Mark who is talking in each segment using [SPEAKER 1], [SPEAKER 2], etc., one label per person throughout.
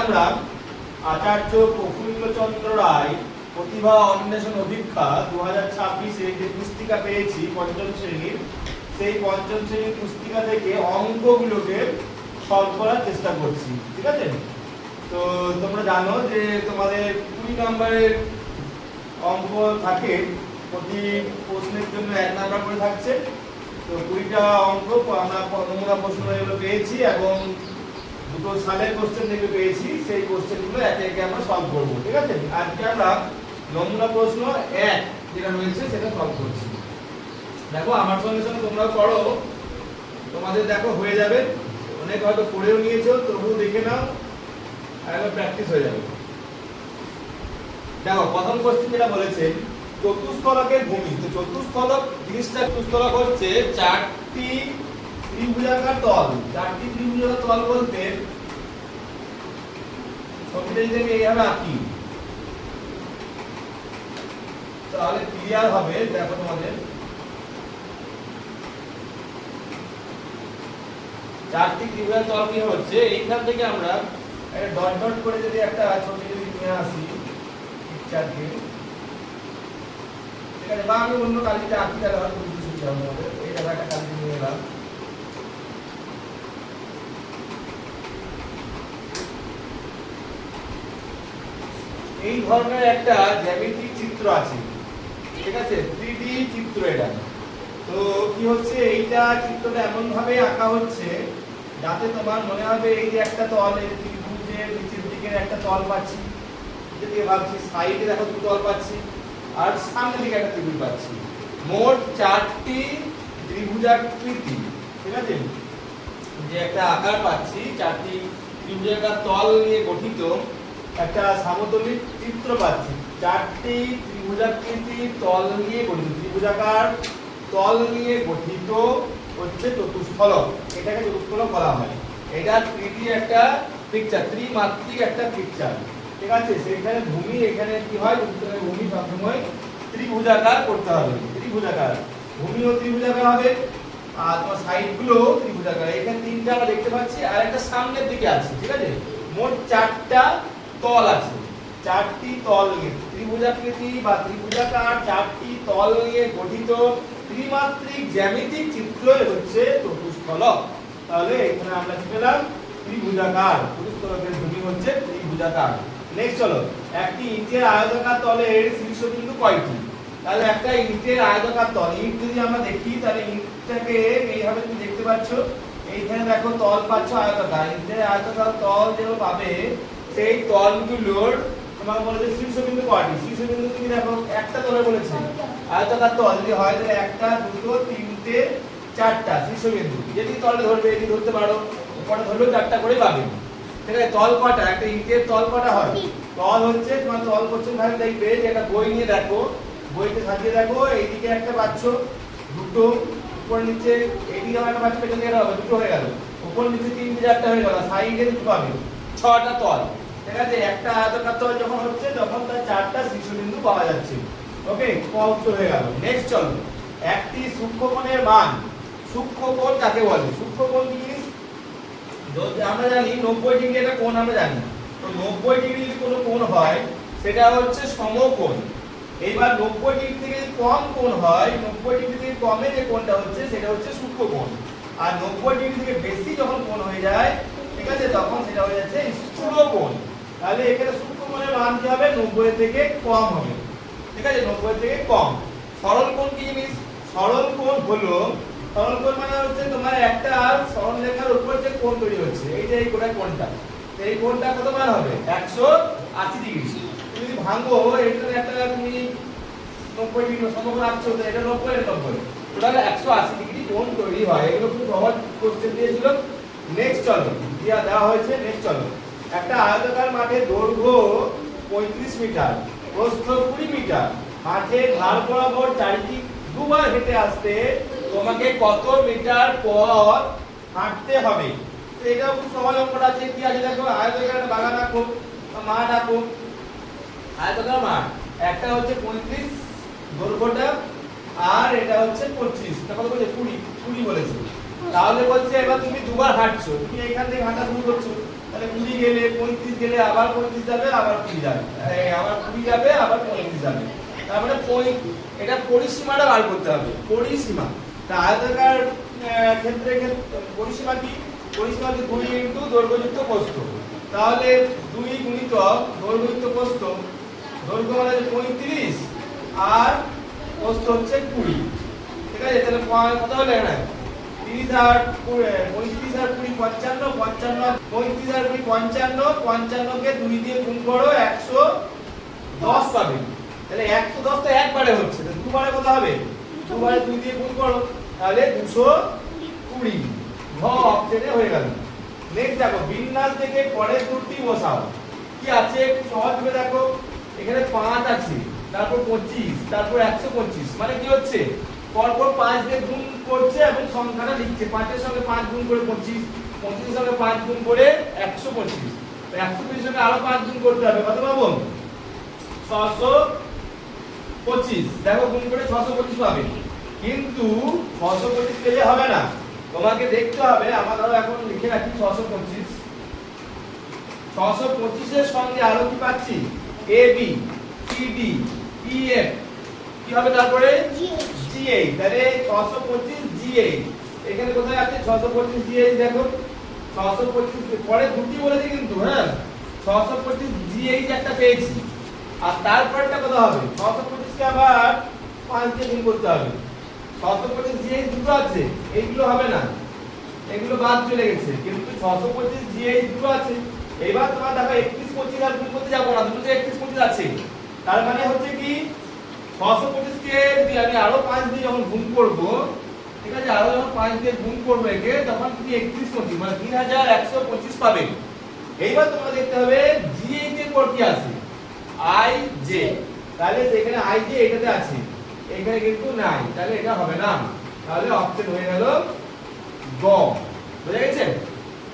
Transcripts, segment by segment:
[SPEAKER 1] আমরা আচার্য প্রফুল্লচন্দ্র রায় প্রতিভা অন্বেষণ অভিক্ষা 2026-এ যে পুস্তিকা পেয়েছি পঞ্চম শ্রেণীর, সেই পঞ্চম শ্রেণীর পুস্তিকা থেকে অঙ্কগুলোকে সলভ করার চেষ্টা করছি। ঠিক আছে? তো তোমরা জানো যে তোমাদের 20 নম্বরের অঙ্ক থাকে, প্রতি প্রশ্নের জন্য 1 নাম্বার করে থাকছে। তো 20টা অঙ্ক আমরা নমুনা প্রশ্ন এগুলো পেয়েছি এবং দুটো সালের কোশ্চেন থেকে পেয়েছি, সেই কোশ্চেনগুলো একে একে আমরা সলভ করব। ঠিক আছে? আজকে আমরা নমুনা প্রশ্ন 1 যেটা রয়েছে সেটা সলভ করছি। দেখো আমার সঙ্গে সঙ্গে তোমরাও করো, তোমাদের দেখো হয়ে যাবে। অনেক হয়তো পড়েও নিয়েছো, তবুও দেখে নাও, আর প্র্যাকটিস হয়ে যাবে। দেখো প্রথম কোশ্চেন যেটা বলেছে চতুষ্ফলকের ভূমি। তো চতুষ্ফলক জিনিসটা, চতুষ্ফলক হচ্ছে 4টি ত্রিভুজাকার তল। 4টি ত্রিভুজাকার তল বলতে ছবিটা যদি আমি এইভাবে আঁকি তাহলে ক্লিয়ার হবে। দেখো তোমাদের 4টি ত্রিভুজাকার তল কি হচ্ছে, এইখান থেকে আমরা একটা ডট ডট করে যদি একটা ছবি যদি নিয়ে আসি পিকচারকে, ঠিক আছে, বা আমি অন্য কালিতে আঁকি তাহলে হয়তো বুঝতে সুবিধা হবে আমাদের। এই জায়গাটা কালি নিয়ে এলাম, এই ধরনের একটা জ্যামিতিক চিত্র আছে। ঠিক আছে? 3D চিত্র এটা। তো কি হচ্ছে, এইটা চিত্রটা এমন ভাবে আঁকা হচ্ছে যাতে তোমার মনে হবে এই যে একটা তল, এই ত্রিভুজের নিচের দিকে একটা তল পাচ্ছি, যদি ভাবছি সাইডে দেখো দুটো তল পাচ্ছি, আর সামনের দিকে একটা ত্রিভুজ পাচ্ছি। মোট 4টি ত্রিভুজাকৃতি, ঠিক আছে, যে একটা আকার পাচ্ছি, 4টি ত্রিভুজাকার তল নিয়ে গঠিত একটা সমতলিক চিত্র পাচ্ছি। 4টি ত্রিভুজাকৃতি তল নিয়ে গঠিত, ত্রিভুজাকার তল নিয়ে গঠিত হচ্ছে চতুষ্ফলক। এটাকে চতুষ্ফলক বলা হয়। এটা 3D একটা পিকচার, ত্রিমাত্রিক একটা পিকচার। ঠিক আছে? সেখানে ভূমি, এখানে কি হয়, চতুষ্ফলকের ভূমি সবসময় ত্রিভুজাকার করতে হবে। ত্রিভুজাকার ভূমি ও ত্রিভুজাকার হবে, আর তোমার সাইড গুলো ত্রিভুজাকার। এখানে 3টা আমরা দেখতে পাচ্ছি, আর একটা সামনের দিকে আছে। ঠিক আছে? মোট 4টা তল আছে। 4টি তল নিয়ে ত্রিভুজাকৃতি বা ত্রিভুজাকার 4টি তল নিয়ে গঠিত ত্রিমাত্রিক জ্যামিতিক চিত্র হচ্ছে চতুষ্ফলক। তাহলে এখানে আমরা কি পেলাম, ত্রিভুজাকার। চতুষ্ফলকের ভূমি হচ্ছে ত্রিভুজাকার। নেক্সট চলো, একটি ইটের আয়তাকার তলের শীর্ষবিন্দু কয়টি? তাহলে একটা ইটের আয়তাকার তল, ইট যদি আমরা দেখি তাহলে ইটটাকে এইভাবে তুমি দেখতে পাচ্ছ, এইখানে দেখো তল পাচ্ছ আয়তাকার। ইটের আয়তাকার তল যেগুলো পাবে সেই তলগুলোর তোমাকে বলেছে শীর্ষবিন্দু কয়টি। শীর্ষবিন্দু তুমি দেখো একটা তলে বলেছে আয়তাকার তল যদি হয় তাহলে একটা, দুটো, তিনটে, 4টা শীর্ষবিন্দু। যদি তলে ধরবে এটি ধরতে পারো, উপরে ধরলেও 4টা করে পাবে। ঠিক আছে? তল কয়টা, একটা ইটের তল কয়টা হয়? তল হচ্ছে তোমার তল করছে ভাবে দেখবে যে একটা বই নিয়ে দেখো, বইতে সাজিয়ে দেখো, এইদিকে একটা পাচ্ছ, দুটো, উপর নিচে এইদিকে একটা পাচ্ছ, পেছন দিকে হবে, দুটো হয়ে গেল। উপর নিচে 3টে 4টা হয়ে গেল, সাইডে দুটো পাবে, 6টা তল। ঠিক আছে? একটা আয়তাকার তল যখন হচ্ছে তখন তার 4টা শীর্ষবিন্দু পাওয়া যাচ্ছে। ওকে, কত হয়ে গেল। নেক্সট চলো, একটি সূক্ষ্মকোণের মান। সূক্ষ্মকোণ কাকে বলে? সূক্ষ্মকোণ কি জিনিস? যদি আমরা জানি 90 ডিগ্রি একটা কোণ আমরা জানি, তো 90 ডিগ্রি যদি কোনো কোণ হয় সেটা হচ্ছে সমকোণ। এইবার 90 ডিগ্রি থেকে যদি কম কোণ হয়, 90 ডিগ্রি থেকে কমে যে কোণটা হচ্ছে সেটা হচ্ছে সূক্ষ্মকোণ। আর 90 ডিগ্রি থেকে বেশি যখন কোণ হয়ে যায়, ঠিক আছে, তখন সেটা হয়ে যাচ্ছে স্থূলকোণ। তাহলে এখানে সূক্ষ্মকোণের মান কি হবে? 90 থেকে কম হবে। ঠিক আছে? 90 থেকে কম। সরল কোণ কি জিনিস? সরল কোণ হলো, সরল কোণ মানে হচ্ছে তোমার একটা সরল রেখার উপর যে কোণ তৈরি হচ্ছে, এই যে এই গোটা কোণটা, এই কোণটা কত মান হবে? 180 ডিগ্রি। তুমি যদি ভাঙো, এটা একটা তুমি 90 ডিগ্রি সমকোণ আঁকছো, তো এটা 90, এটা 90, টোটাল 180 ডিগ্রি কোণ তৈরি হয়। এগুলো খুব সহজ কোশ্চেন দিয়েছিল। নেক্সট চলো, দেওয়া হয়েছে। নেক্সট চলো, একটা আয়তাকার মাঠে দৈর্ঘ্য 35 মিটার, প্রস্থ 20 মিটার, মাঠে ধার বরাবর চারিদিক দুবার হেঁটে আসতে তোমাকে কত মিটার পথ হাঁটতে হবে? তো এটা খুব সহজ অঙ্কটা আছে। কি আছে দেখো, আয়তাকার একটা বাগান আঁকো, মাঠ আঁকো, আয়তাকার মাঠ। একটা হচ্ছে 35 দৈর্ঘ্যটা, আর এটা হচ্ছে 25, এটা কত বলেছে? 20 বলেছে। তাহলে বলছে এবার তুমি দুবার হাঁটছো, তুমি এখান থেকে হাঁটা শুরু করছো, তাহলে 20 গেলে 35 গেলে আবার 35 যাবে আবার 20 যাবে, আবার 20 যাবে আবার 35 যাবে। তারপরে এটা পরিসীমাটা বার করতে হবে, পরিসীমা। তা আয়তাকার ক্ষেত্রে পরিসীমা কি? পরিসীমা হচ্ছে 2 ইনটু দৈর্ঘ্যযুক্ত প্রস্থ। তাহলে 2 গুণিতক দৈর্ঘ্যযুক্ত প্রস্থ, দৈর্ঘ্য মানে 35 আর প্রস্থ হচ্ছে 20। ঠিক আছে, তাহলে কত হলো এখানে? 30 আর 35 আর 20 55, 55 35 আর 20 55, 55 কে 2 দিয়ে গুণ করো 110 পাবে। তাহলে 110 তো একবারে হচ্ছে, তাহলে দুবারে কত হবে? দুবারে 2 দিয়ে গুণ করো, তাহলে 220। ঘ অপশনে হয়ে গেল। নেক্সট দেখো, বিন্যাস থেকে পরের দুটি বসাও। কি আছে একটু সহজ করে দেখো। এখানে 5 আছে, তারপর 25, তারপর 125, মানে কি হচ্ছে? পরপর 5 দিয়ে গুণ করছে এবং সংখ্যাটা লিখছে। 5 এর সঙ্গে 5 গুণ করে 25, 25 এর সঙ্গে 5 গুণ করে 125, তো 125 এর সঙ্গে আরো 5 গুণ করতে হবে। কত পাবো? 625। দেখো গুণ করে 625 পাবে। কিন্তু 625 পেলে হবে না, তোমাকে দেখতে হবে। আমরা ধরো এখন লিখে রাখি 625। 625 এর সঙ্গে আরো কি পাচ্ছি? A B C D E F, কি হবে তারপরে? জি8। তাহলে 625 জি8 এখানে কোথায় আছে? 625 জি8। দেখো 625 পরে দুটি বলেছি কিন্তু, হ্যাঁ 625 জি8 একটা পেয়েছি। আর তারপরটা কত হবে? 625 কে আবার 5 দিয়ে গুণ করতে হবে। 625 জি8 দুটো আছে, এইগুলো হবে না, এগুলো বাদ চলে গেছে। কিন্তু 625 জি8 দুটো আছে। এইবার তোমার দেখো 31 25 আর গুণ করতে যাব না, দুটোতে 31 25 আছে। তার মানে হচ্ছে কি 625 কে যদি আমি আরো 5 দিয়ে যখন গুণ করব, ঠিক আছে, আরো যখন 5 দিয়ে গুণ করব একে, তখন তুমি 31 25 মানে 3125 পাবে। এইবার তোমাকে দেখতে হবে জি8 এর পর কি আছে? I J. তাহলে সেখানে আই জে এটাতে আছে, এখানে কিন্তু নাই, তাহলে এটা হবে না। তাহলে অপশন হয়ে গেল গ। বুঝা গেছে?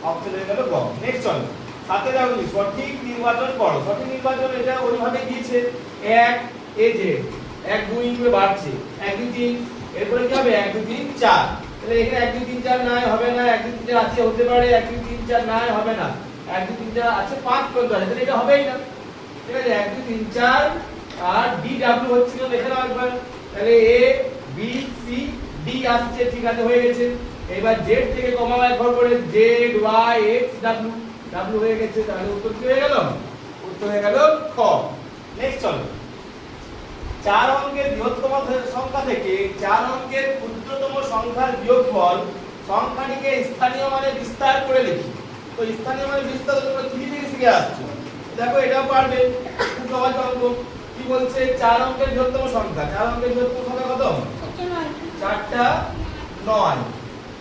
[SPEAKER 1] অপশন হয়ে গেল গ। নেক্সট চলো, সাথে দেখো সঠিক নির্বাচন করো। সঠিক নির্বাচন এটা ওইভাবে দিয়েছে, 1 এ জে 1 2 করে বাড়ছে, 1 2 3, এরপরে কি হবে? 1 2 3 4। তাহলে এখানে 1 2 3 4 নাই, হবে না। 1 2 3 4 আছে, হতে পারে। 1 2 3 4 নাই, হবে না। 1 2 3 4 আছে, 5 পর্যন্ত আছে, তাহলে এটা হবেই না। ঠিক আছে, 1 2 3 4 আর ডি ডাব্লিউ হচ্ছিল, দেখে নাও একবার। তাহলে এ বি সি ডি আসছে, ঠিক আছে, হয়ে গেছে। এবার জেড থেকে কমা বাই ঘর করে Z Y X W, W হয়ে গেছে। তাহলে উত্তর কি হয়ে গেল? উত্তর হয়ে গেল খ। নেক্সট চলো, 4 অঙ্কের বৃহত্তম সংখ্যা থেকে 4 অঙ্কের ক্ষুদ্রতম সংখ্যার বিয়োগফল সংখ্যাটিকে স্থানীয় মানে বিস্তার করে লিখি। তো স্থানীয় মানে বিস্তার তোমরা কি থেকে শিখে আসছো? দেখো এটাও পারবে, খুব সহজ অঙ্ক। কি বলছে? 4 অঙ্কের বৃহত্তম সংখ্যা। 4 অঙ্কের বৃহত্তম সংখ্যা কত? 4টা 9।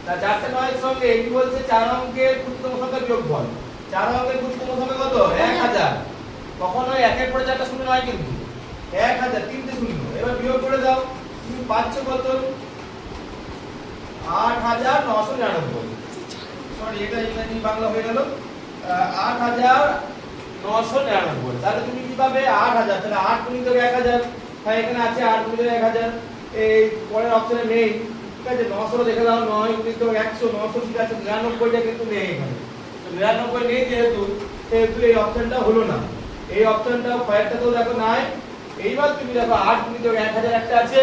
[SPEAKER 1] তা 4টা 9 এর সঙ্গে কি বলছে? 4 অঙ্কের ক্ষুদ্রতম সংখ্যার বিয়োগফল। 4 অঙ্কের ক্ষুদ্রতম সংখ্যা কত? 1000। কখনো 1 এর পরে 4টা শূন্য নয় কিন্তু, 1000 তিনটে শূন্য। এবার বিয়োগ করে দাও, তুমি পাচ্ছ কত? 8999। সরি, এটা ইংরেজি বাংলা হয়ে গেল। 8999। তাহলে তুমি কি পাবে? 8000। তাহলে 8 গুণিত 1000, তাই এখানে আছে 8 গুণিত 1000। এই পরের অপশনে নেই, ঠিক আছে। 900 দেখে দাও, 9 গুণিত 100, 900 ঠিক আছে। 99টা কিন্তু নেই এখানে, তো 99 নেই যেহেতু এই অপশনটা হলো না। এই অপশনটা কয়েকটাতেও দেখো নাই। এইবার তুমি দেখো 8 গুণিত 1000 একটা আছে,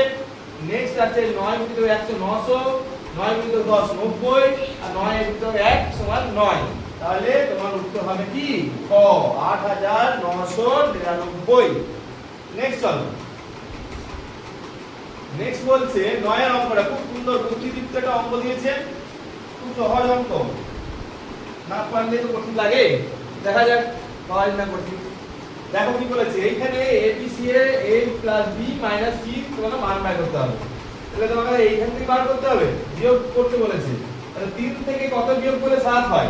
[SPEAKER 1] নেক্সট আছে 9 গুণিত 100 900, 9 গুণিত 10 90 আর 9 গুণিত 1 সমান 9। তাহলে তোমার উত্তর হবে কি? খ, 8999। নেক্সট চলো, নেক্সট বলছে 9 এর অঙ্কটা খুব সুন্দর, বুদ্ধিদীপ্ত একটা অঙ্ক দিয়েছে, খুব সহজ অঙ্ক। না পারলে তো কঠিন লাগে, দেখা যাক সহজ না কঠিন। দেখো কি বলেছে, এইখানে এবিসি এর a + b - c তোমাকে মান বের করতে হবে। তাহলে তোমাকে এইখান থেকে বার করতে হবে, বিয়োগ করতে বলেছে। তাহলে 3 থেকে কত বিয়োগ করলে 7 হয়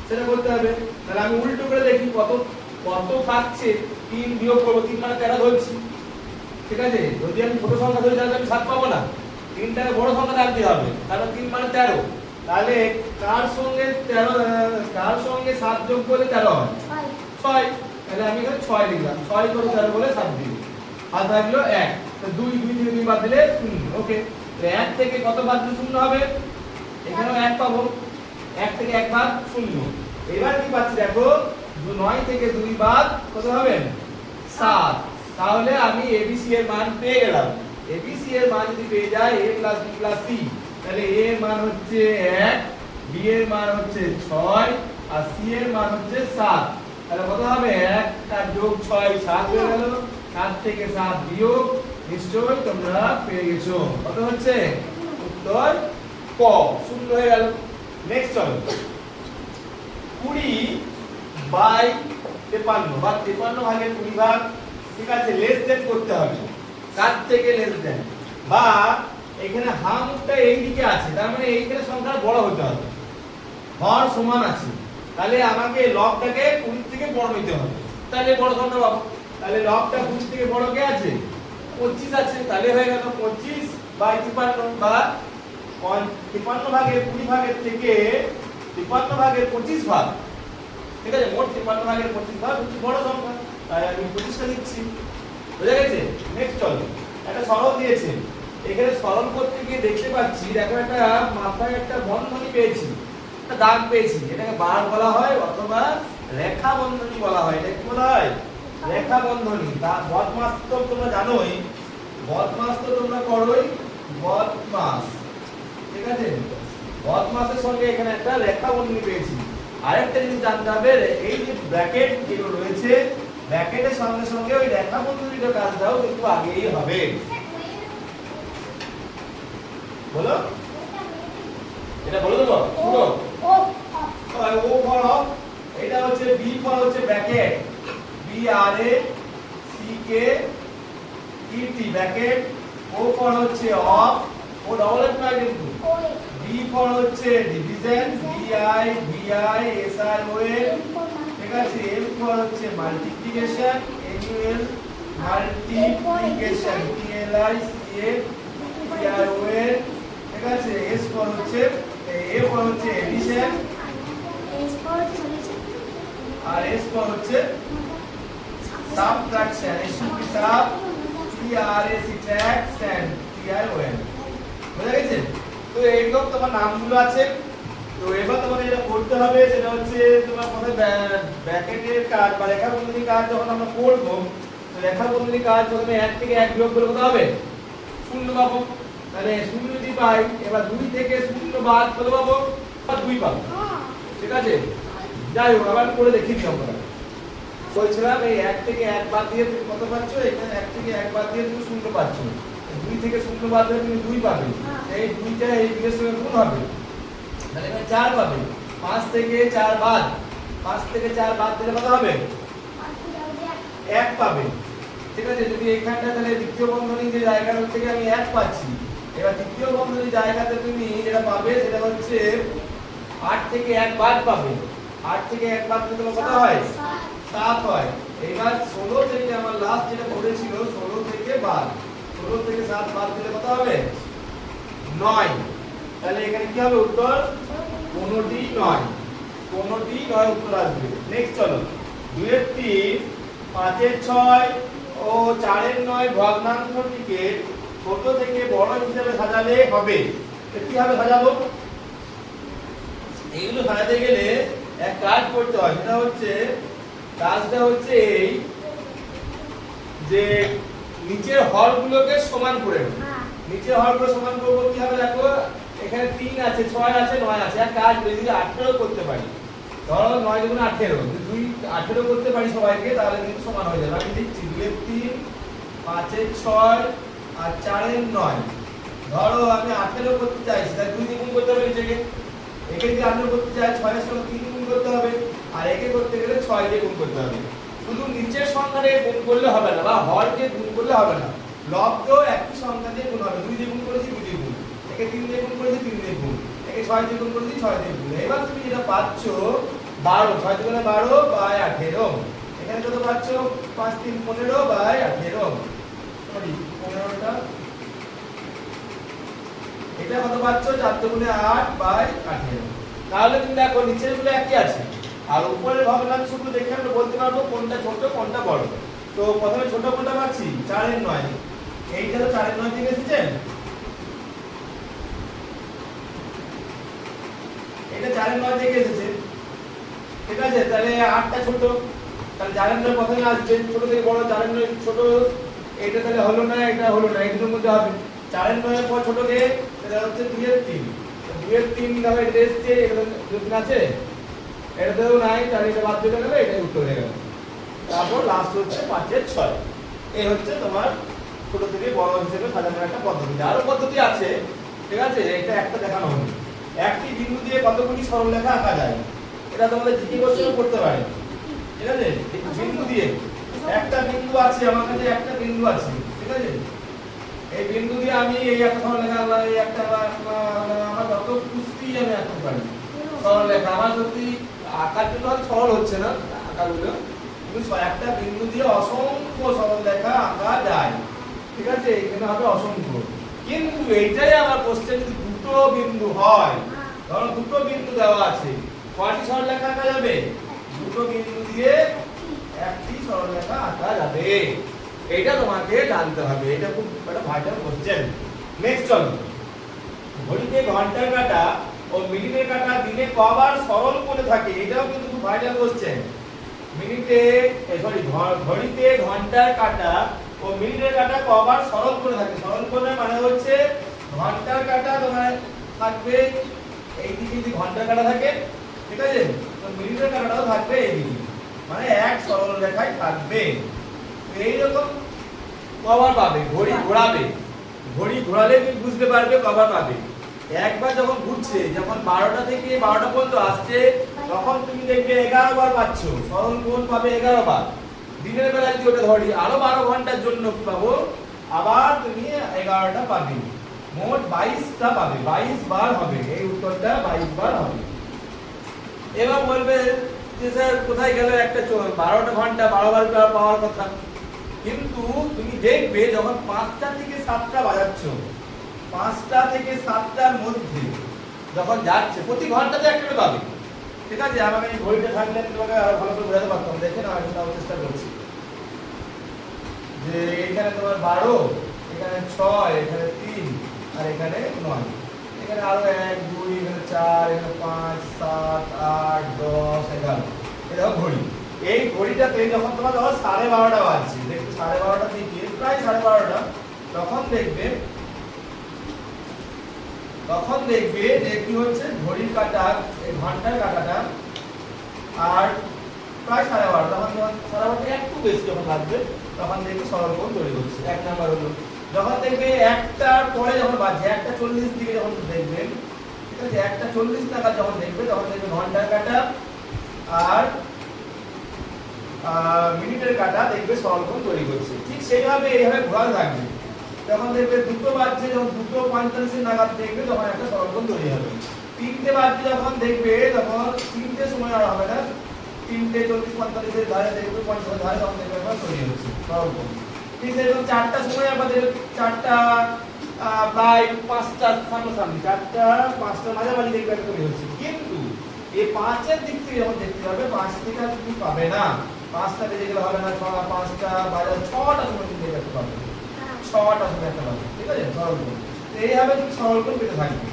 [SPEAKER 1] সেটা করতে হবে। তাহলে আমি উল্টো করে দেখি কত কত থাকছে। 3 বিয়োগ করব, 3 মানে 13 ধরছি, ঠিক আছে। যদি আমি ছোট সংখ্যা ধরি তাহলে আমি 7 পাবো না, 3টাকে বড় সংখ্যা রাখতে হবে। তাহলে 3 মানে 13। তাহলে কার সঙ্গে 7 যোগ করলে 13 হয়? 6। তাহলে আমি এখানে 6 লিখলাম, 6 করে 13 বলে 7 দিই। আর থাকলো 1, তো 2 থেকে 2 বাদ দিলে 0। ওকে, তো 1 থেকে কত বাদ দিলে 0 হবে? এখানেও 1 পাবো, 1 থেকে 1 বাদ 0। এবার কি পাচ্ছি দেখো, 9 থেকে 2 বাদ কত হবে 7। তাহলে আমি এবিসি এর মান পেয়ে গেলাম। এবিসি এর মান যদি পেয়ে যাই a + b + c, তাহলে a এর মান হচ্ছে 1, b এর মান হচ্ছে 6 আর c এর মান হচ্ছে 7। তাহলে কত হবে 1 আর যোগ 6 7 হয়ে গেল। 7 থেকে 7 বিয়োগ, নিশ্চয়ই তোমরা পেয়ে গেছো। কত হচ্ছে উত্তর ক, 0 হয়ে গেল। নেক্সট চলো, 20/53 বা 53 ভাগের 20 ভাগ, ঠিক আছে, লেস দেন করতে হবে। কার থেকে লেস দেন, বা এখানে হামটা এই দিকে আছে, তার মানে এইখানে সংখ্যা বড় হতে হবে, হর সমান আছে, তাহলে আমাকে লবটাকে 20 থেকে বড় নিতে হবে, তাহলে বড় সংখ্যা পাবো। তাহলে লবটা 20 থেকে বড় কে আছে 25 আছে, তাহলে হয়ে গেল 25/53 বা 53 ভাগের 20 ভাগের থেকে 53 ভাগের 25 ভাগ, ঠিক আছে, মোট 53 ভাগের 25 ভাগ হচ্ছে বড় সংখ্যা, তাই আমি 25টা দিচ্ছি। বুঝা গেছে? নেক্সট চলো, একটা সরল দিয়েছে, এখানে সরল করতে গিয়ে দেখতে পাচ্ছি দেখো একটা মাথায় একটা বন্ধনী পেয়েছি, একটা দাগ পেয়েছি, এটাকে বার বলা হয় অথবা রেখা বন্ধনী বলা হয়। এটা কি বলা হয়? রেখা বন্ধনী। তা বদমাস তো তোমরা জানোই, বদমাস তো তোমরা করোই, বদমাস, ঠিক আছে, বদমাসের সঙ্গে এখানে একটা রেখা বন্ধনী পেয়েছি। আরেকটা জিনিস জানতে হবে, এই যে ব্র্যাকেট যেগুলো রয়েছে, ব্র্যাকেটের সঙ্গে সঙ্গে ওই রেখা বন্ধনীর কাজটাও কিন্তু আগেই হবে। বলো, এটা বলে দেবো পুরো। ও ফর অফ, এটা হচ্ছে বি ফর হচ্ছে bracket, B R A C K E T bracket. O for হচ্ছে অফ, ও ডবল এফ নয় কিন্তু। ডি ফর হচ্ছে division, D I S R O L, ঠিক আছে। এল ফর হচ্ছে multiplication, N U L multiplication, T L I C A T R O L, ঠিক আছে। S for হচ্ছে, A for হচ্ছে এডিশন, আর এস ফর হচ্ছে subtraction, S two P sub, T R A subtraction, T I O N. বুঝা গেছে? তো এইগুলো তোমার নামগুলো আছে। তো এবার তোমাদের যেটা করতে হবে সেটা হচ্ছে তোমার প্রথমে ব্র্যাকেটের কাজ বা রেখা বন্ধনীর কাজ যখন আমরা করব, তো রেখা বন্ধনীর কাজ প্রথমে 1 থেকে 1 বিয়োগ করলে কত হবে 0 পাবো। তাহলে 0 যদি পাই, এবার 2 থেকে 0 বাদ কত পাবো 2 পাবো, ঠিক আছে। যাই হোক আবার করে দেখিয়ে দিই আমরা। বলছিলাম এই 1 থেকে 1 বাদ দিয়ে তুমি কত পাচ্ছ, এখানে 1 থেকে 1 বাদ দিয়ে তুমি 0 পাচ্ছ, 2 থেকে 0 বাদ দিলে তুমি 2 পাবে, এই 2টা এই 2 এর সঙ্গে গুণ হবে, তাহলে এখানে 4 পাবে। 5 থেকে 4 বাদ, 5 থেকে 4 বাদ দিলে কত হবে 1 পাবে, ঠিক আছে। যদি এখানটা তাহলে দ্বিতীয় বন্ধনীর যে জায়গাটা থেকে আমি 1 পাচ্ছি, এবার তৃতীয় বন্ধনীর জায়গাতে তুমি যেটা পাবে সেটা হচ্ছে 8 থেকে 1 বাদ পাবে। 8 থেকে 1 বাদ দিলে কত হয় 7 হয়। এবার 16 থেকে আমার লাস্ট যেটা পড়েছিল 16 থেকে বাদ, 16 থেকে 7 বাদ দিলে কত হবে 9। তাহলে এখানে কি হবে উত্তর কোনটি 9, কোনটি 9 উত্তর আসবে। নেক্সট চলো, 2 এর 3, 5 এর 6 ও 4 এর 9 ভগ্নাংশটিকে ছোট থেকে বড় হিসেবে সাজালে হবে। কিভাবে সাজাবো? এইগুলো সাজাতে গেলে এক কাজ করতে হয়, সেটা হচ্ছে কাজটা হচ্ছে এই যে নিচের হরগুলোকে সমান করে নেব। নিচের হরগুলো সমান করব কিভাবে দেখো, এখানে 3 আছে, 6 আছে, 9 আছে, এক কাজ করি যদি 18 করতে পারি, ধরো 9 গুণ 18, যদি 2 18 করতে পারি সবাইকে, তাহলে কিন্তু সমান হয়ে যাবে। আমি লিখছি 2 এর 3, 5 এর 6 আর 4 এর 9। ধরো আমি 18 করতে চাইছি, তাহলে 2 দিয়ে গুণ করতে হবে নিচেকে, একে যদি 18 করতে চাই 6 এর সঙ্গে 3 গুণ করতে হবে, আর একে করতে গেলে 6 দিয়ে গুণ করতে হবে। শুধু নিচের সংখ্যাকে গুণ করলে হবে না, বা হরকে গুণ করলে হবে না, লবকেও একই সংখ্যা দিয়ে গুণ হবে। 2 দিয়ে গুণ করেছি 2 দিয়ে গুণ, একে 3 দিয়ে গুণ করেছি 3 দিয়ে গুণ, একে 6 দিয়ে গুণ করেছি 6 দিয়ে গুণ। এবার তুমি যেটা পাচ্ছ 12, 6 দিয়ে 12 বাই 18, এখানে কত পাচ্ছ 5 3 15 বাই 18, সরি 15টা, এটা কত পাচ্ছ 4 দুগুণে 8 বাই 18। তাহলে তুমি দেখো নিচের গুলো একই আছে, আর উপরের ভগ্নাংশগুলো দেখে আমরা বলতে পারবো কোনটা ছোট কোনটা বড়। তো প্রথমে ছোট কোনটা পাচ্ছি 4 এর 9, এইটা তো 4 এর 9 থেকে এসেছে, এটা 4 এর 9 থেকে এসেছে, ঠিক আছে, তাহলে 8টা ছোট, তাহলে 4 প্রথমে আসবে, ছোট থেকে বড়, 4 ছোট, এটা তাহলে হলো না, এটা হলো না, এই দুটোর মধ্যে হবে। 4 পর ছোটকে, এটা হচ্ছে 2-3, 2-3 দাও, এটা এসছে, এটা 2 আছে, এটাতেও নাই, তাহলে এটা বাদ চলে গেলে, এটাই উত্তর হয়ে গেল। তারপর লাস্ট হচ্ছে 5-6। এই হচ্ছে তোমার ছোট থেকে বড় হিসেবে সাজানোর একটা পদ্ধতি। আরো পদ্ধতি আছে, ঠিক আছে, এটা একটা দেখানো হলো। একটি বিন্দু দিয়ে কতগুলি সরলরেখা আঁকা যায়, এটা তোমাদের জিকে কোশ্চেন করতে পারে। ঠিক আছে, বিন্দু দিয়ে, একটা বিন্দু আছে আমার কাছে, একটা বিন্দু আছে, ঠিক আছে, এই বিন্দু দিয়ে আমি এই একটা সরলরেখা আঁকলাম, এই একটা আমার যত খুশি আমি আঁকতে পারি সরলরেখা। আমার যদি আঁকার জন্য সরল হচ্ছে না আঁকাগুলো, কিন্তু একটা বিন্দু দিয়ে অসংখ্য সরলরেখা আঁকা যায়। ঠিক আছে, এখানে হবে অসংখ্য। কিন্তু এইটাই আমার কোশ্চেন, যদি দুটো বিন্দু হয়, ধরো দুটো বিন্দু দেওয়া আছে, কয়টি সরলরেখা আঁকা যাবে? দুটো বিন্দু দিয়ে একটি সরলরেখা আঁকা যাবে। এটা তোমাকে জানতে হবে, এটা খুব একটা ভাইটাল কোশ্চেন। নেক্সট চলো, ঘড়িতে ঘন্টার কাঁটা ও মিনিটের কাঁটা দিনে কবার সরল কোণে থাকে, এটাও কিন্তু খুব ভাইটাল কোশ্চেন। ঘড়িতে ঘন্টার কাঁটা ও মিনিটের কাঁটা কবার সরল কোণে থাকে? সরল কোণে মানে হচ্ছে ঘন্টার কাঁটা তোমার থাকবে এইদিকে, যদি ঘন্টার কাঁটা থাকে, ঠিক আছে, তো মিনিটের কাঁটাটাও থাকবে এইদিকে, মানে এক সরল রেখায় থাকবে। এইরকম কবার পাবে? ঘড়ি ঘোরাবে, ঘড়ি ঘোরালে তুমি বুঝতে পারবে কবার পাবে। একবার যখন ঘুরছে, যখন 12টা থেকে 12টা পর্যন্ত আসছে, তখন তুমি দেখবে 11 বার পাচ্ছ, সরল কোণ পাবে 11 বার। দিনের বেলা যদি ওটা ধরি, আরো 12 ঘন্টার জন্য কি পাবো? আবার তুমি 11টা পাবে, মোট 22টা পাবে, 22 বার হবে, এই উত্তরটা 22 বার হবে। এবার বলবে যে স্যার কোথায় গেল একটা 12টা ঘন্টা 12 বার পাওয়ার কথা, কিন্তু তুমি দেখবে যখন 5টা থেকে 7টা বাজাচ্ছ, 5টা থেকে 7টার মধ্যে যখন যাচ্ছে, প্রতি ঘন্টাতে একটা করে পাবে। ঠিক আছে, আমাকে এই ঘড়িটা থাকলে তোমাকে আরো ভালো করে বোঝাতে পারতাম। দেখে না, আমি তাও চেষ্টা করছি যে এখানে তোমার 12, এখানে 6, এখানে 3, আর এখানে 9, এখানে আরো 1 2, এখানে 4, এখানে 5 7 8 10 11। এই দেখো ঘড়ি, এই ঘড়িটাতে যখন তোমার ধরো 12:30 বাজছে, দেখো 12:30 থেকে প্রায় 12:30, তখন দেখবে যে কি হচ্ছে, ঘড়ির কাঁটা, এই ঘন্টার কাঁটাটা আর প্রায় 12:30, তখন 12:30 একটু বেশি যখন লাগবে, তখন দেখবে সরল কোণ তৈরি হচ্ছে। এক নাম্বার হলো যখন দেখবে 1টার পরে যখন বাজছে, 1:40 দিকে যখন দেখবেন, ঠিক আছে, 1:40 নাগাদ যখন দেখবে, তখন দেখবে ঘন্টার কাঁটা আর মিনিটের কাঁটা দেখবে সরল কোণ তৈরি করছে। ঠিক সেইভাবে এইভাবে ঘোরা থাকবে, যখন দেখবে 2টো বাজছে, যখন 2:45 নাগাদ দেখবে, তখন একটা সরল কোণ তৈরি হবে। 3টে বাজছে যখন দেখবে, তখন 3টে সময় আর হবে না, 3টে 40 45 এর ধারে দেখবে, 50 এর ধারে তখন দেখবে আবার তৈরি হচ্ছে সরল কোণ। ঠিক আছে, এবং 4টা সময় আবার দেখবে, 4টা প্রায় 5টার সামনাসামনি, 4টা 5টার মাঝামাঝি দেখবে একটা তৈরি হচ্ছে। কিন্তু এই 5 এর দিক থেকে যখন দেখতে হবে, 5 থেকে আর তুমি পাবে না, 5টা বেজে গেলে হবে না, 5টা বাজার 6টা সময় তুমি দেখতে পাবে, 6টা সময় একটা পাবে। ঠিক আছে, সরল কোণ। তো এইভাবে তুমি সরল কোণ পেতে থাকবে।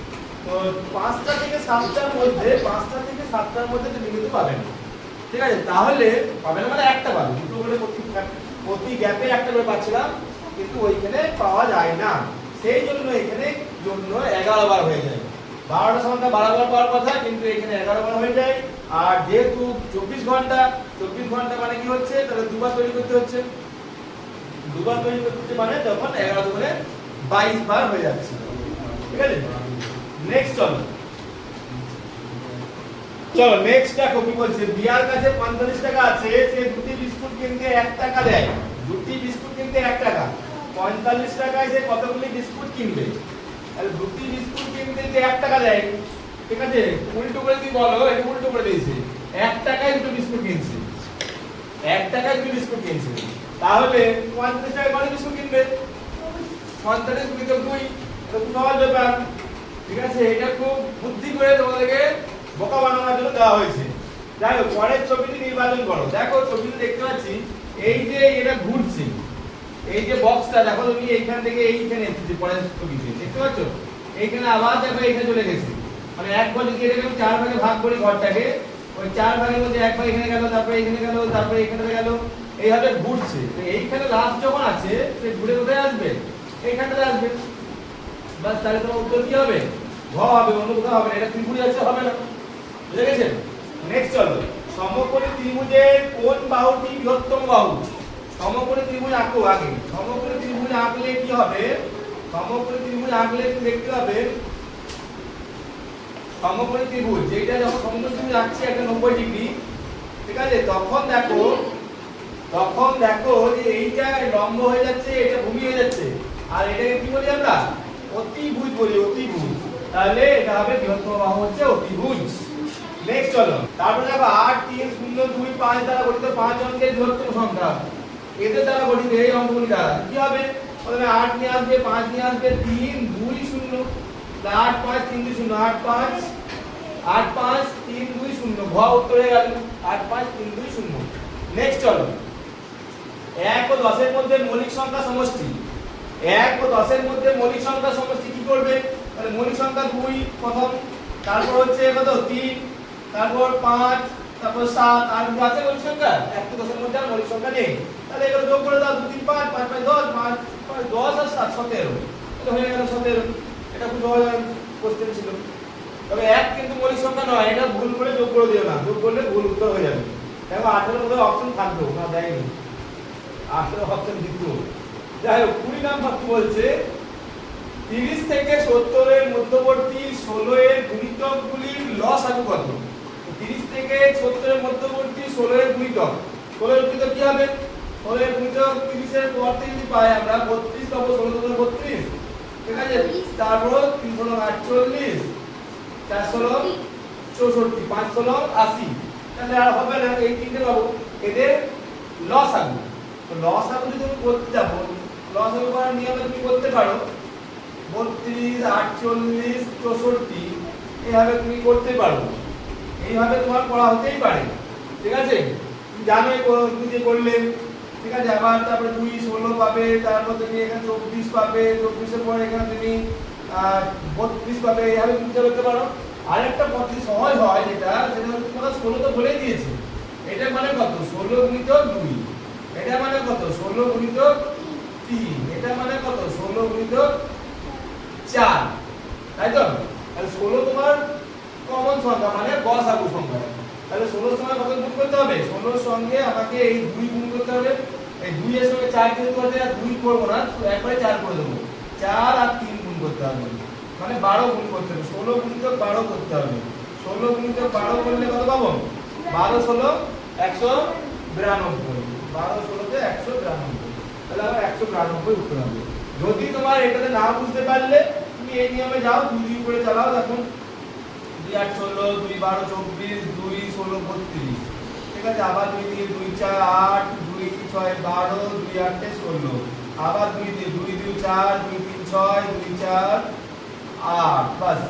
[SPEAKER 1] তো 5টা থেকে 7টার মধ্যে, 5টা থেকে 7টার মধ্যে তুমি কিন্তু পাবে না। ঠিক আছে, তাহলে পাবে না মানে একটা পাবে, দুটো করে প্রতি গ্যাপে একটা করে পাচ্ছিলাম, কিন্তু ওইখানে পাওয়া যায় না। সেই জন্য এখানে জন্য 11 বার হয়ে যায়। 12টার সময় 12 বার পাওয়ার কথা, কিন্তু এখানে 11 বার হয়ে যায়। আর যেহেতু 24 ঘন্টা, 24 ঘন্টা মানে কি হচ্ছে, তাহলে দুবার তৈরি করতে হচ্ছে, দুবার তৈরি করতে মানে তখন 11 দুগুণে 22 বার হয়ে যাচ্ছে। ঠিক আছে, নেক্সট চলো নেক্সট দেখো কি বলছে। বিয়ার কাছে 45 টাকা আছে, সে দুটি বিস্কুট কিনতে 1 টাকা দেয়, দুটি বিস্কুট কিনতে 1 টাকা, 45 টাকায় সে কতগুলি বিস্কুট কিনবে? তাহলে দুটি বিস্কুট কিনতে যে 1 টাকা দেয়, ঠিক আছে, উল্টো করে দিই, বলো এটা উল্টো করে দিয়েছে, 1 টাকায় দুটো বিস্কুট কিনছে, 1 টাকায় দুটো বিস্কুট কিনছে, তাহলে 45 টাকায় কত বিস্কুট কিনবে? 45 গুণিতক 2, এটা খুব সহজ ব্যাপার। ঠিক আছে, এটা খুব বুদ্ধি করে তোমাদেরকে বোকা বানানোর জন্য দেওয়া হয়েছে। যাই হোক, পরের ছবিটি নির্বাচন করো। দেখো ছবিতে দেখতে পাচ্ছি, এই যে এটা ঘুরছে, এই যে বক্সটা দেখো তুমি, এইখান থেকে এইখানে এসেছে, পরের ছবিতে দেখতে পাচ্ছ, এইখানে আবার দেখো এইখানে চলে গেছে, মানে এক ঘর যদি এটাকে 4 ভাগে ভাগ করি ঘরটাকে, ওই 4 ভাগের মধ্যে 1 ভাগ এখানে গেল, তারপরে এখানে গেল, তারপরে এখানে গেল, এইভাবে ঘুরছে। তো এইখানে লাস্ট যখন আছে সে ঘুরে কোথায় আসবে? এইখানটাতে আসবে। বাস, তাহলে তোমার উত্তর কি হবে? ঘ হবে, অন্য কোথাও হবে না। এটা ত্রিভুজ আছে, হবে না। বুঝে গেছেন? নেক্সট চলো, সমকোণী ত্রিভুজের কোন বাহুটি বৃহত্তম বাহু? সমকোণী ত্রিভুজ আঁকো আগে। সমকোণী ত্রিভুজ আঁকলে কি হবে? সমকোণী ত্রিভুজ আঁকলে তুমি দেখতে হবে, সমকোণী ত্রিভুজ যেটা যখন সমকোণী ত্রিভুজ আঁকছি একটা 90 ডিগ্রি, ঠিক আছে, তখন দেখো যে এইটা লম্ব হয়ে যাচ্ছে, এটা ভূমি হয়ে যাচ্ছে, আর এটাকে কি বলি আমরা? অতিভুজ বলি, অতিভুজ। তাহলে এটা হবে বৃহত্তম বাহু হচ্ছে অতিভুজ। নেক্সট চলো, তারপরে দেখো 8 3 0 2 5 দ্বারা গঠিত 5 অঙ্কের বৃহত্তম সংখ্যা, এদের দ্বারা গঠিত এই অঙ্কগুলি দ্বারা কি হবে? প্রথমে 8 নিয়ে আসবে, 5 নিয়ে আসবে, 3 2 0, 8 5 3 2 0, 8 5 3 2 0, ঘ উত্তর হয়ে গেল 8 5 3 2 0। নেক্সট চলো, 1 ও 10 এর মধ্যে মৌলিক সংখ্যা সমষ্টি। 1 ও 10 এর মধ্যে মৌলিক সংখ্যা সমষ্টি কি করবে? তাহলে মৌলিক সংখ্যা 2 প্রথম, তারপর হচ্ছে কত 3, তারপর 5, তারপর 7, আর কি আছে মৌলিক সংখ্যা? 1 ও 10 এর মধ্যে আর মৌলিক সংখ্যা নেই। তাহলে এগুলো যোগ করে দাও, 2 3 5 5 5 10, 5 5 10 আর 7 17, এটা হয়ে গেল 17। এটা খুব সহজ কোশ্চেন ছিল। তবে 1 কিন্তু মৌলিক সংখ্যা নয়, এটা ভুল করে যোগ করে দিও না, যোগ করলে ভুল উত্তর হয়ে যাবে। দেখো 18 এর মধ্যে অপশন থাকবে না, দেয়নি 18 অপশন দিত। যাই হোক, 20 নাম্বার কি বলছে? 30 থেকে 70 এর মধ্যবর্তী 16 এর গুণিতকগুলির লসাগু কত? 30 থেকে 70 এর মধ্যবর্তী 16 এর গুণিতক, 16 এর গুণিতক কি হবে? 16 এর গুণিতক 30 এর পর থেকে যদি পাই আমরা 32 পাবো, 16 × 32, ঠিক আছে, তারপর 3 × 48, 4 × 64, 5 × 80, তাহলে আর হবে না, এই তিনটে পাবো। এদের লসাগু, তো লসাগু যদি তুমি করতে যাবো, লসাগু করার নিয়মে তুমি করতে পারো 32 48 64, এইভাবে তুমি করতে পারো, এইভাবে তোমার পড়া হতেই পারে, ঠিক আছে। তুমি জানোই তুমি যে করলে, ঠিক আছে। আবার তারপরে 2 16 পাবে, তারপর তুমি এখানে 24 পাবে, 24 এর পর এখানে তুমি 32 পাবে, এইভাবে তুমি করতে পারো। আরেকটা পদ্ধতি সহজ হয়, যেটা তোমরা 16 তো বলেই দিয়েছে, এটা মানে কত? 16 × 2, এটা মানে কত? 16 × 3, এটা মানে কত? 16 × 4, তাই তো? তাহলে 16 তোমার কমন সংখ্যা, মানে গসাগু সংখ্যা। তাহলে 16 এর সঙ্গে কত গুণ করতে হবে? 16 এর সঙ্গে আমাকে এই 2 গুণ করতে হবে। এই 2 এর সঙ্গে 4 যেহেতু আছে, আর 2 করব না, একবারে 4 করে দেব। 4 আর 3 গুণ করতে হবে, মানে 12 গুণ করতে হবে। 16 × 12 করতে হবে। 16 × 12 করলে কত পাবো? 12 16 192, 12 16 তে 192, তাহলে আমার 192 উত্তর হবে। যদি তোমার এটাতে না বুঝতে পারলে তুমি এই নিয়মে যাও, 2 2 করে চালাও, দেখুন 2 8 16, 2 12 24, 2 16 32, ঠিক আছে। আবার 2 দিয়ে 2 4 8, 2 6 12, 2 8 16, আবার 2 দিয়ে 2 2 4, 2 3 6, 2 4 8, বাস।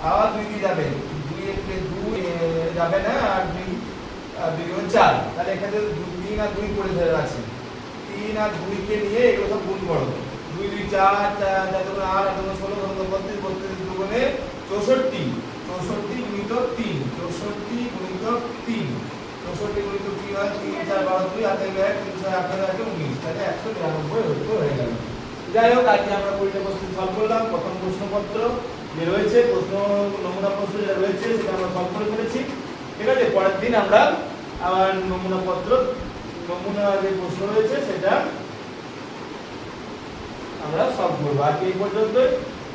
[SPEAKER 1] আবার 2 দিয়ে যাবে, 2 এর কে 2 যাবে না, আর 2 2 4, তাহলে এখানে 3 আর 2 করে ধরে আছে, 3 আর 2 কে নিয়ে এগুলো সব গুণ করো। 2 2 4 4 4 8 8 16 32 32 দুগুণে 64, 64 × 3, 64 × 3, 64 × 3 হয় 3 4 12 2, হাতে গেলে 3 6 8 19, তাহলে 192 উত্তর হয়ে গেল। যাই হোক, আজকে আমরা পরীক্ষা প্রশ্ন সলভ করলাম। প্রথম প্রশ্নপত্র যে রয়েছে, প্রশ্ন নমুনা প্রশ্ন যেটা রয়েছে সেটা আমরা সলভ করে ফেলেছি, ঠিক আছে। পরের দিন আমরা আবার নমুনা যে প্রশ্ন রয়েছে সেটা আমরা সলভ করবো। আজকে এই পর্যন্ত,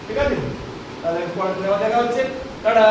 [SPEAKER 1] ঠিক আছে। তাহলে পরের দিন আবার দেখা হচ্ছে, টাটা।